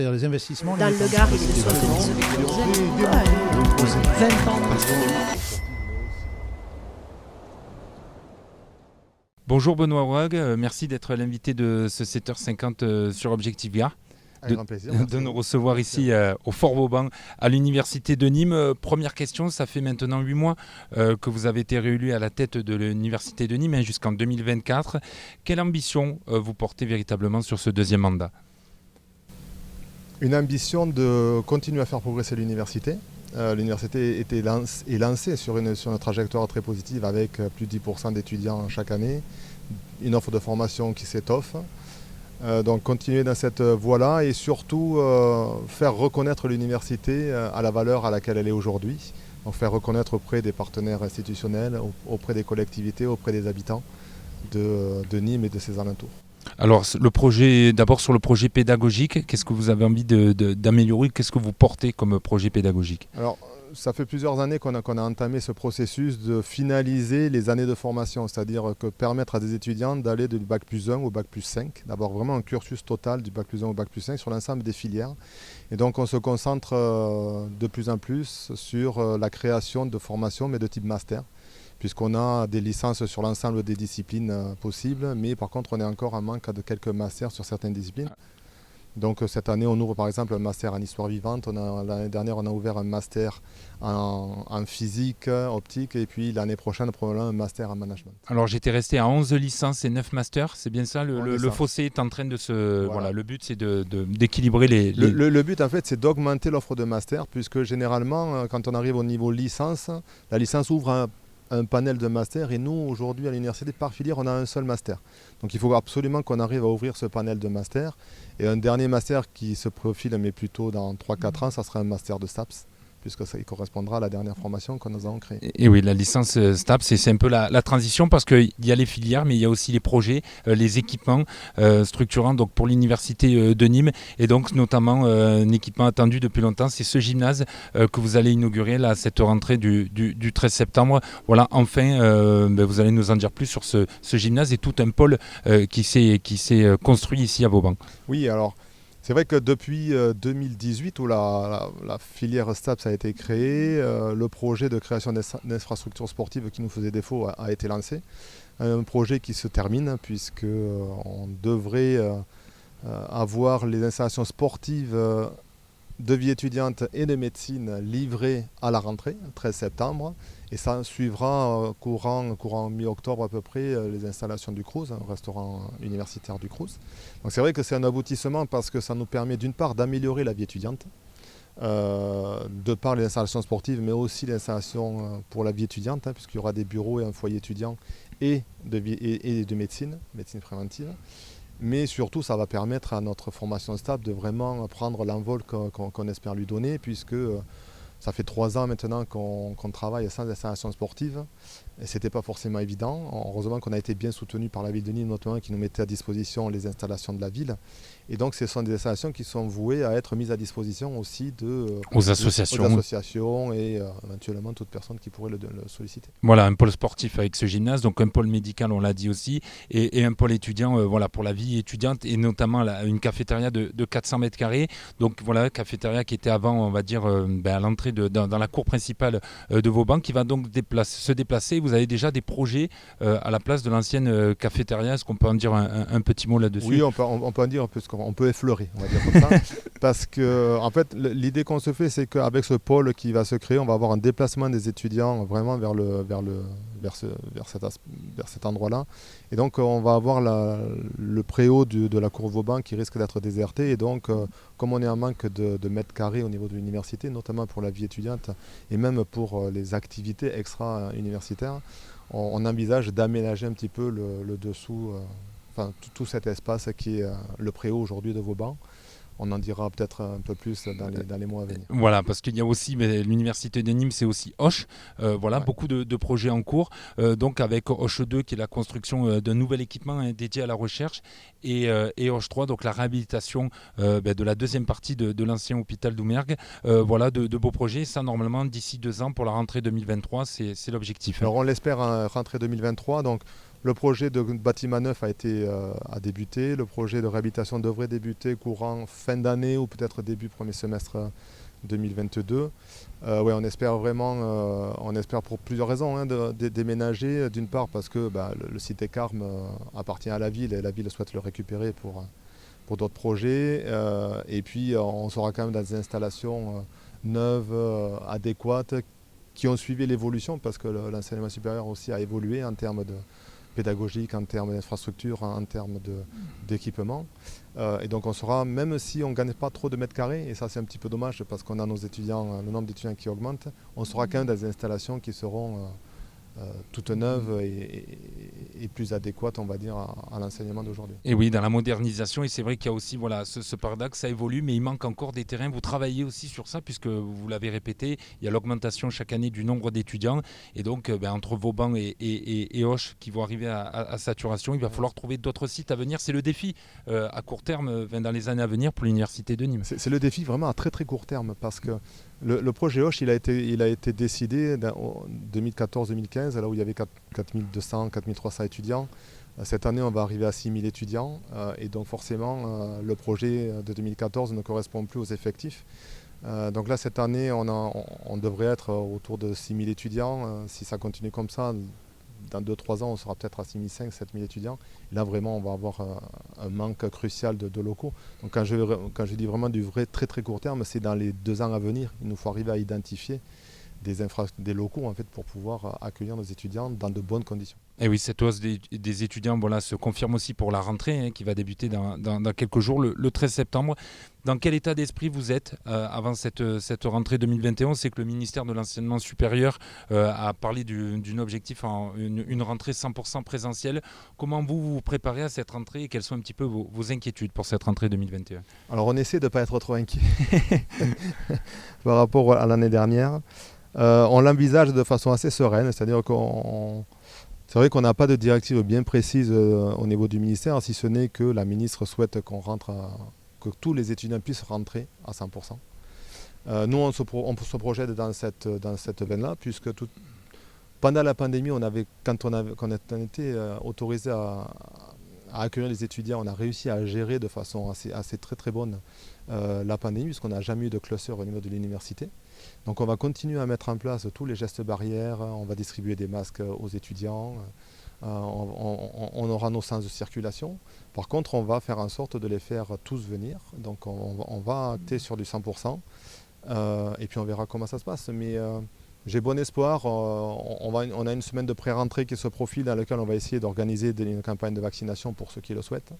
Les investissements dans le Gard, il est de 20 ans. Bonjour Benoît Rouag, merci d'être l'invité de ce 7h50 sur Objectif Gard. Avec grand plaisir. De nous recevoir ici au Fort Vauban à l'Université de Nîmes. Première question, ça fait maintenant 8 mois que vous avez été réélu à la tête de l'Université de Nîmes jusqu'en 2024. Quelle ambition vous portez véritablement sur ce deuxième mandat ? Une ambition de continuer à faire progresser l'université. L'université est lancée sur une trajectoire très positive avec plus de 10% d'étudiants chaque année, une offre de formation qui s'étoffe. Donc continuer dans cette voie-là et surtout faire reconnaître l'université à la valeur à laquelle elle est aujourd'hui. Donc faire reconnaître auprès des partenaires institutionnels, auprès des collectivités, auprès des habitants de Nîmes et de ses alentours. Alors d'abord sur le projet pédagogique, qu'est-ce que vous avez envie d'améliorer ? Qu'est-ce que vous portez comme projet pédagogique ? Alors, ça fait plusieurs années qu'on a entamé ce processus de finaliser les années de formation, c'est-à-dire que permettre à des étudiants d'aller du bac plus 1 au bac plus 5, d'avoir vraiment un cursus total du bac plus 1 au bac plus 5 sur l'ensemble des filières. Et donc on se concentre de plus en plus sur la création de formations, mais de type master, puisqu'on a des licences sur l'ensemble des disciplines possibles, mais par contre on est encore en manque de quelques masters sur certaines disciplines. Donc cette année on ouvre par exemple un master en histoire vivante, l'année dernière on a ouvert un master en physique, optique, et puis l'année prochaine probablement un master en management. Alors j'étais resté à 11 licences et 9 masters, c'est bien ça ? Le fossé est en train de se... Voilà, le but c'est d'équilibrer les... Le but en fait c'est d'augmenter l'offre de master, puisque généralement quand on arrive au niveau licence, la licence ouvre un panel de master et nous aujourd'hui à l'université par filière on a un seul master. Donc il faut absolument qu'on arrive à ouvrir ce panel de master et un dernier master qui se profile mais plutôt dans 3-4 ans, ça sera un master de STAPS puisque ça correspondra à la dernière formation que nous avons créée. Et oui, la licence STAPS, c'est un peu la transition parce qu'il y a les filières, mais il y a aussi les projets, les équipements structurants donc pour l'université de Nîmes. Et donc notamment un équipement attendu depuis longtemps, c'est ce gymnase que vous allez inaugurer là, cette rentrée du 13 septembre. Voilà, enfin, vous allez nous en dire plus sur ce gymnase et tout un pôle qui s'est construit ici à Vauban. Oui, alors... C'est vrai que depuis 2018, où la filière STAPS a été créée, le projet de création d'infrastructures sportives qui nous faisait défaut a été lancé. Un projet qui se termine puisqu'on devrait avoir les installations sportives de vie étudiante et de médecine livrées à la rentrée, le 13 septembre. Et ça suivra courant mi-octobre à peu près les installations du Crous, un restaurant universitaire du Crous. Donc c'est vrai que c'est un aboutissement parce que ça nous permet d'une part d'améliorer la vie étudiante, de par les installations sportives, mais aussi les installations pour la vie étudiante, puisqu'il y aura des bureaux et un foyer étudiant et de médecine préventive. Mais surtout, ça va permettre à notre formation stable de vraiment prendre l'envol qu'on espère lui donner, puisque ça fait 3 ans maintenant qu'on travaille sans installation sportive. Et ce n'était pas forcément évident. Heureusement qu'on a été bien soutenu par la ville de Nîmes, notamment qui nous mettait à disposition les installations de la ville. Et donc ce sont des installations qui sont vouées à être mises à disposition aussi aux associations et éventuellement toute personne qui pourrait le solliciter. Voilà, un pôle sportif avec ce gymnase, donc un pôle médical, on l'a dit aussi, et un pôle étudiant voilà, pour la vie étudiante, et notamment une cafétéria de 400 mètres carrés. Donc voilà, cafétéria qui était avant, on va dire, à l'entrée dans la cour principale de Vauban, qui va donc se déplacer. Vous avez déjà des projets à la place de l'ancienne cafétéria. Est-ce qu'on peut en dire un petit mot là-dessus ? Oui, on peut en dire un peu, on peut effleurer, on va dire comme ça. Parce que, en fait, l'idée qu'on se fait, c'est qu'avec ce pôle qui va se créer, on va avoir un déplacement des étudiants vraiment vers cet endroit-là. Et donc, on va avoir le préau de la cour Vauban qui risque d'être déserté. Et donc, comme on est en manque de mètres carrés au niveau de l'université, notamment pour la vie étudiante et même pour les activités extra-universitaires, on envisage d'aménager un petit peu le dessous, tout cet espace qui est le préau aujourd'hui de Vauban. On en dira peut-être un peu plus dans les mois à venir. Voilà, parce qu'il y a aussi, l'Université de Nîmes, c'est aussi Hoche. Voilà, ouais. Beaucoup de projets en cours. Donc avec Hoche 2, qui est la construction d'un nouvel équipement dédié à la recherche, et Hoche 3, donc la réhabilitation de la deuxième partie de l'ancien hôpital d'Oumergue. Voilà, de beaux projets. Ça, normalement, d'ici 2 ans, pour la rentrée 2023, c'est l'objectif. Alors on l'espère à rentrée 2023. Donc Le projet de bâtiment neuf a débuté. Le projet de réhabilitation devrait débuter courant fin d'année ou peut-être début premier semestre 2022. Ouais, on espère vraiment, on espère pour plusieurs raisons de déménager. D'une part parce que le site Ecarme appartient à la ville et la ville souhaite le récupérer pour d'autres projets. Et puis on sera quand même dans des installations neuves, adéquates, qui ont suivi l'évolution parce que l'enseignement supérieur aussi a évolué en termes de pédagogique, en termes d'infrastructure, en termes d'équipement. Et donc on sera, même si on ne gagne pas trop de mètres carrés, et ça c'est un petit peu dommage parce qu'on a nos étudiants, le nombre d'étudiants qui augmente, on sera quand même dans des installations qui seront toutes neuves et plus adéquates, on va dire, à l'enseignement d'aujourd'hui. Et oui, dans la modernisation, et c'est vrai qu'il y a aussi ce paradoxe, ça évolue, mais il manque encore des terrains. Vous travaillez aussi sur ça, puisque vous l'avez répété, il y a l'augmentation chaque année du nombre d'étudiants, et donc entre Vauban et Auch qui vont arriver à saturation, il va falloir trouver d'autres sites à venir. C'est le défi à court terme, dans les années à venir pour l'Université de Nîmes. C'est le défi vraiment à très très court terme, parce que le projet Auch, il a été décidé en 2014-2015, là où il y avait 4200, 4300 étudiants. Cette année, on va arriver à 6000 étudiants et donc forcément, le projet de 2014 ne correspond plus aux effectifs. Donc là, cette année, on devrait être autour de 6000 étudiants. Si ça continue comme ça, dans 2-3 ans, on sera peut-être à 6500, 7000 étudiants. Et là, vraiment, on va avoir un manque crucial de locaux. Donc quand je dis vraiment du vrai très très court terme, c'est dans les 2 ans à venir. Il nous faut arriver à identifier des locaux en fait, pour pouvoir accueillir nos étudiants dans de bonnes conditions. Et oui, cette hausse des étudiants se confirme aussi pour la rentrée qui va débuter dans quelques jours, le 13 septembre. Dans quel état d'esprit vous êtes avant cette rentrée 2021 ? On sait que le ministère de l'Enseignement supérieur a parlé d'un objectif en une rentrée 100% présentielle. Comment vous vous préparez à cette rentrée et quelles sont un petit peu vos inquiétudes pour cette rentrée 2021 ? Alors on essaie de ne pas être trop inquiet par rapport à l'année dernière. On l'envisage de façon assez sereine, c'est-à-dire c'est vrai qu'on n'a pas de directive bien précise au niveau du ministère, si ce n'est que la ministre souhaite que tous les étudiants puissent rentrer à 100%. Nous, on se projette dans cette veine-là, puisque pendant la pandémie, quand on était autorisé à accueillir les étudiants, on a réussi à gérer de façon assez très très bonne la pandémie, puisqu'on n'a jamais eu de cluster au niveau de l'université. Donc on va continuer à mettre en place tous les gestes barrières, on va distribuer des masques aux étudiants, on aura nos sens de circulation. Par contre, on va faire en sorte de les faire tous venir, donc on va acter sur du 100%, et puis on verra comment ça se passe. Mais j'ai bon espoir, on a une semaine de pré-rentrée qui se profile dans laquelle on va essayer d'organiser une campagne de vaccination pour ceux qui le souhaitent.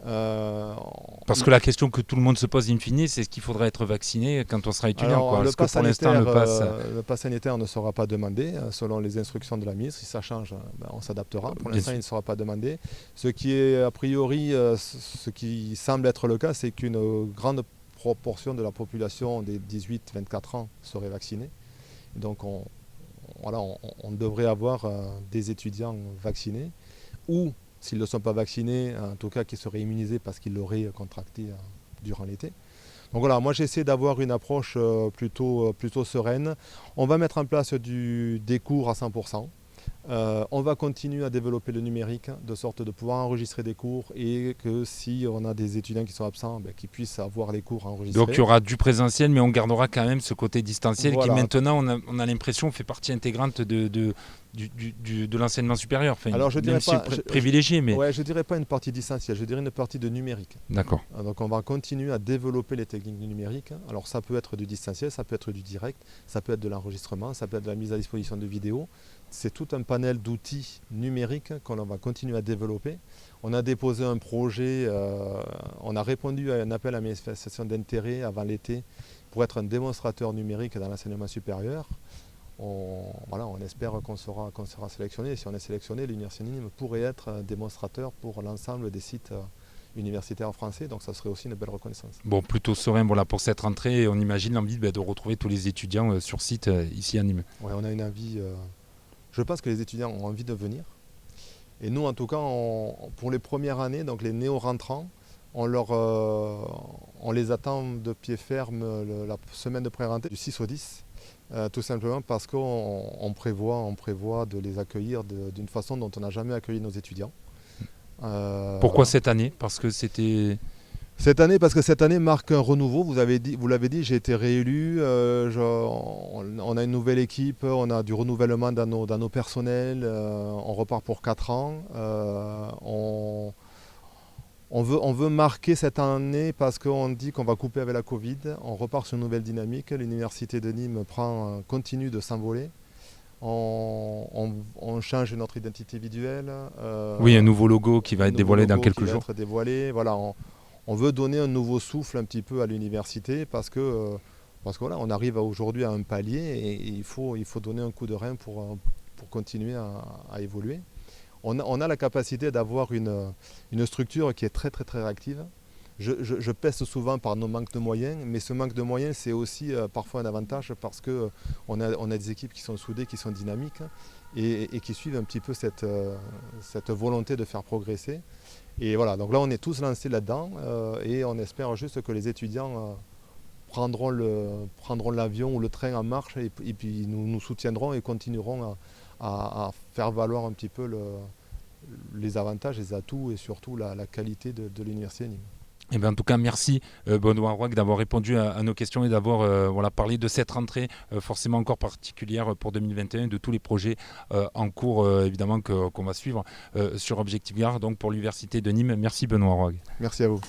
Parce que la question que tout le monde se pose in fine, c'est est-ce qu'il faudra être vacciné quand on sera étudiant ? Alors, Parce que pour l'instant, le pass sanitaire ne sera pas demandé selon les instructions de la ministre. Si ça change, on s'adaptera. Pour l'instant, il ne sera pas demandé. Ce qui est a priori, ce qui semble être le cas, c'est qu'une grande proportion de la population des 18-24 ans serait vaccinée. Donc on devrait avoir des étudiants vaccinés ou s'ils ne sont pas vaccinés, en tout cas qui seraient immunisés parce qu'ils l'auraient contracté durant l'été. Donc voilà, moi j'essaie d'avoir une approche plutôt sereine. On va mettre en place des cours à 100%. On va continuer à développer le numérique de sorte de pouvoir enregistrer des cours et que si on a des étudiants qui sont absents, qu'ils puissent avoir les cours enregistrés. Donc il y aura du présentiel, mais on gardera quand même ce côté distanciel voilà. Qui maintenant, on a l'impression, fait partie intégrante de l'enseignement supérieur. Enfin, alors je dirais pas privilégié, mais ouais, je dirais pas une partie distancielle, je dirais une partie de numérique. D'accord. Donc on va continuer à développer les techniques du numérique. Alors ça peut être du distanciel, ça peut être du direct, ça peut être de l'enregistrement, ça peut être de la mise à disposition de vidéos. C'est tout un panel d'outils numériques qu'on va continuer à développer. On a déposé un projet, on a répondu à un appel à manifestation d'intérêt avant l'été pour être un démonstrateur numérique dans l'enseignement supérieur. On espère qu'on sera sélectionné. Et si on est sélectionné, l'Université de Nîmes pourrait être un démonstrateur pour l'ensemble des sites universitaires français. Donc ça serait aussi une belle reconnaissance. Bon, plutôt serein pour cette rentrée. On imagine l'envie de retrouver tous les étudiants sur site ici à Nîmes. Oui, on a une envie. Je pense que les étudiants ont envie de venir. Et nous, en tout cas, pour les premières années, donc les néo-rentrants, on les attend de pied ferme la semaine de pré-rentrée du 6 au 10. tout simplement parce qu'on prévoit de les accueillir d'une façon dont on n'a jamais accueilli nos étudiants. Pourquoi cette année? Parce que c'était... Parce que cette année marque un renouveau. Vous l'avez dit, j'ai été réélu. On a une nouvelle équipe, on a du renouvellement dans nos personnels. On repart pour 4 ans. On veut marquer cette année parce qu'on dit qu'on va couper avec la Covid. On repart sur une nouvelle dynamique. L'université de Nîmes continue de s'envoler. On change notre identité visuelle. Oui, un nouveau logo qui va être dévoilé dans quelques jours. Voilà, on veut donner un nouveau souffle un petit peu à l'université parce que voilà, on arrive aujourd'hui à un palier et il faut donner un coup de rein pour continuer à évoluer. On a la capacité d'avoir une structure qui est très très très réactive. Je pèse souvent par nos manques de moyens, mais ce manque de moyens c'est aussi parfois un avantage parce qu'on a des équipes qui sont soudées, qui sont dynamiques et qui suivent un petit peu cette volonté de faire progresser. Et voilà, donc là on est tous lancés là-dedans et on espère juste que les étudiants prendront l'avion ou le train en marche et puis nous soutiendront et continueront à faire valoir un petit peu les avantages, les atouts et surtout la qualité de l'université de Nîmes. Eh bien, en tout cas, merci Benoît Roig d'avoir répondu à nos questions et d'avoir parlé de cette rentrée forcément encore particulière pour 2021, de tous les projets en cours évidemment qu'on va suivre sur Objectif Gare, donc pour l'Université de Nîmes. Merci Benoît Roig. Merci à vous.